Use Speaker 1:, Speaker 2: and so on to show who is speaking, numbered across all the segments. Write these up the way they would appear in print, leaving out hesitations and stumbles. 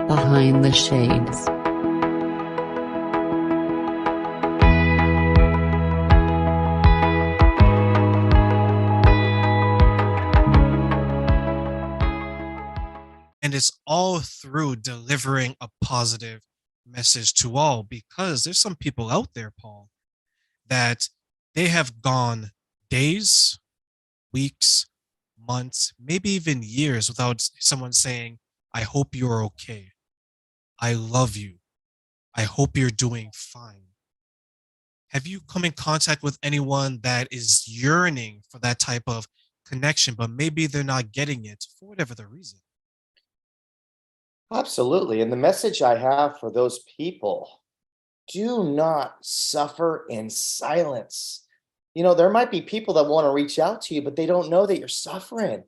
Speaker 1: Behind the Shades.
Speaker 2: And it's all through delivering a positive message to all, because there's some people out there, Paul, that they have gone days, weeks, months, maybe even years without someone saying, I hope you're okay. I love you. I hope you're doing fine. Have you come in contact with anyone that is yearning for that type of connection, but maybe they're not getting it for whatever the reason?
Speaker 3: Absolutely. And the message I have for those people, do not suffer in silence. There might be people that want to reach out to you, but they don't know that you're suffering.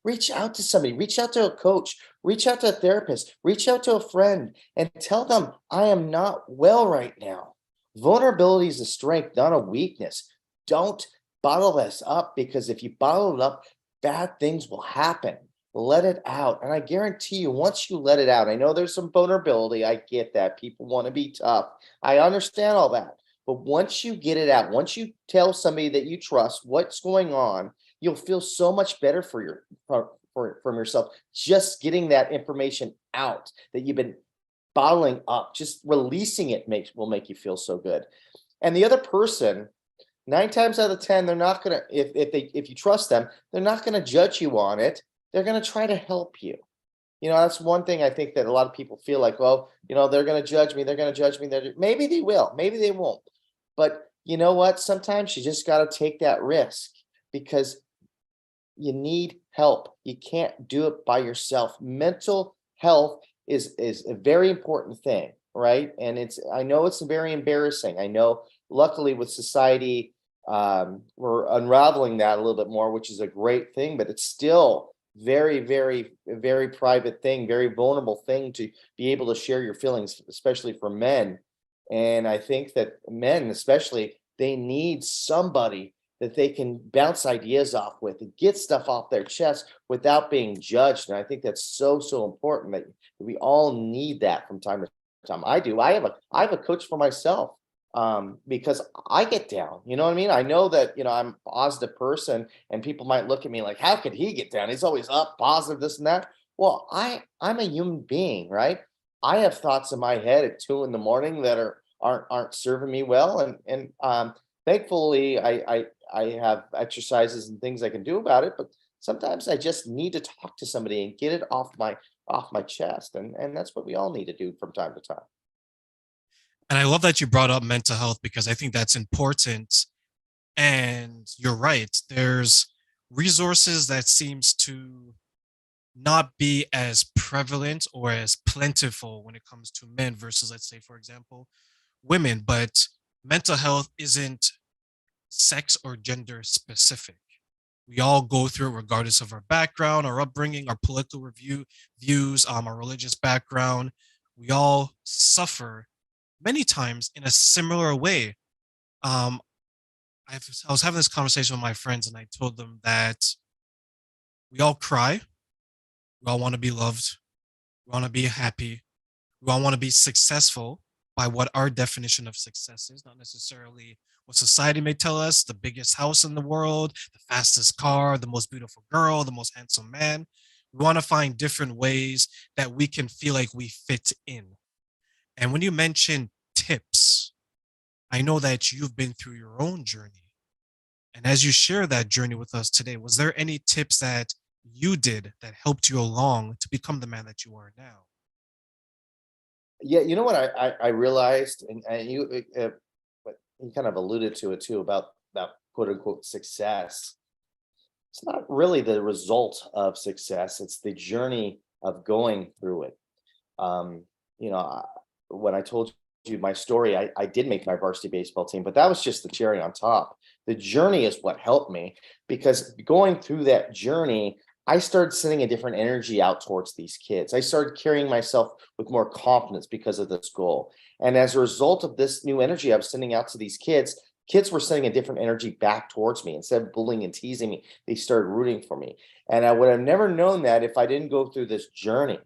Speaker 3: Reach out to somebody, reach out to a coach, reach out to a therapist, reach out to a friend, and tell them, I am not well right now. Vulnerability is a strength, not a weakness. Don't bottle this up, because if you bottle it up, bad things will happen. Let it out. And I guarantee you, once you let it out, I know there's some vulnerability. I get that. People want to be tough. I understand all that. But once you get it out, once you tell somebody that you trust what's going on, you'll feel so much better from yourself, just getting that information out that you've been bottling up. Just releasing it will make you feel so good. And the other person, 9 times out of 10, they're not gonna, if you trust them, they're not gonna judge you on it. They're gonna try to help you. That's one thing I think that a lot of people feel like, well, they're gonna judge me, they're gonna judge me. Maybe they will, maybe they won't. But you know what? Sometimes you just gotta take that risk, because you need help. You can't do it by yourself. Mental health is a very important thing, right? And I know it's very embarrassing. I know, luckily with society, we're unraveling that a little bit more, which is a great thing, but it's still very, very, very private thing, very vulnerable thing to be able to share your feelings, especially for men. And I think that men, especially, they need somebody that they can bounce ideas off with and get stuff off their chest without being judged. And I think that's so, so important that we all need that from time to time. I do. I have a coach for myself, because I get down. You know what I mean? I know that, I'm a positive person, and people might look at me like, how could he get down? He's always up, positive, this and that. Well, I'm a human being, right? I have thoughts in my head at 2 in the morning that aren't serving me well. And thankfully I have exercises and things I can do about it, but sometimes I just need to talk to somebody and get it off my chest. And that's what we all need to do from time to time.
Speaker 2: And I love that you brought up mental health, because I think that's important. And you're right. There's resources that seems to not be as prevalent or as plentiful when it comes to men versus, let's say, for example, women. But mental health isn't sex or gender specific. We all go through it regardless of our background, our upbringing, our political views, our religious background. We all suffer many times in a similar way. Um, I was having this conversation with my friends, and I told them that we all cry, we all want to be loved, we want to be happy, we all want to be successful by what our definition of success is, not necessarily what society may tell us: the biggest house in the world, the fastest car, the most beautiful girl, the most handsome man. We want to find different ways that we can feel like we fit in. And when you mention tips, I know that you've been through your own journey. And as you share that journey with us today, was there any tips that you did that helped you along to become the man that you are now?
Speaker 3: Yeah, you know what I realized, and but you kind of alluded to it too, about quote unquote success. It's not really the result of success; it's the journey of going through it. Um, you know, I, when I told you my story, I did make my varsity baseball team, but that was just the cherry on top. The journey is what helped me, because going through that journey, I started sending a different energy out towards these kids. I started carrying myself with more confidence because of this goal. And as a result of this new energy I was sending out to these kids were sending a different energy back towards me. Instead of bullying and teasing me, they started rooting for me. And I would have never known that if I didn't go through this journey.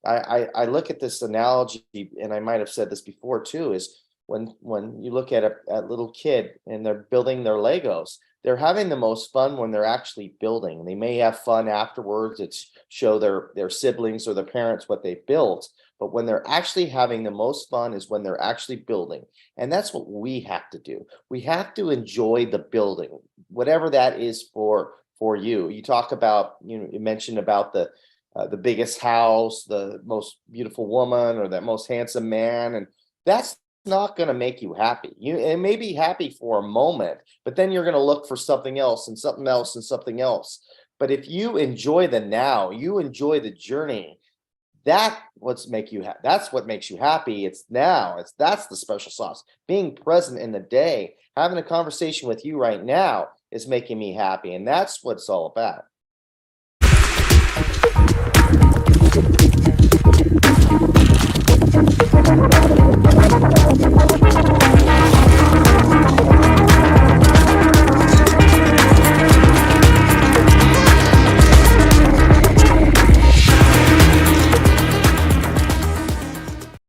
Speaker 3: I look at this analogy, and I might have said this before too, is when you look at a little kid and they're building their Legos, they're having the most fun when they're actually building. They may have fun afterwards. It's show their siblings or their parents what they built. But when they're actually having the most fun is when they're actually building. And that's what we have to do. We have to enjoy the building, whatever that is for you. You talk about, you mentioned about the biggest house, the most beautiful woman, or that most handsome man, and that's not going to make you happy. It may be happy for a moment, but then you're going to look for something else and something else and something else. But if you enjoy the now, you enjoy the journey, that's what makes you happy. It's now. That's the special sauce. Being present in the day, having a conversation with you right now is making me happy, and that's what it's all about.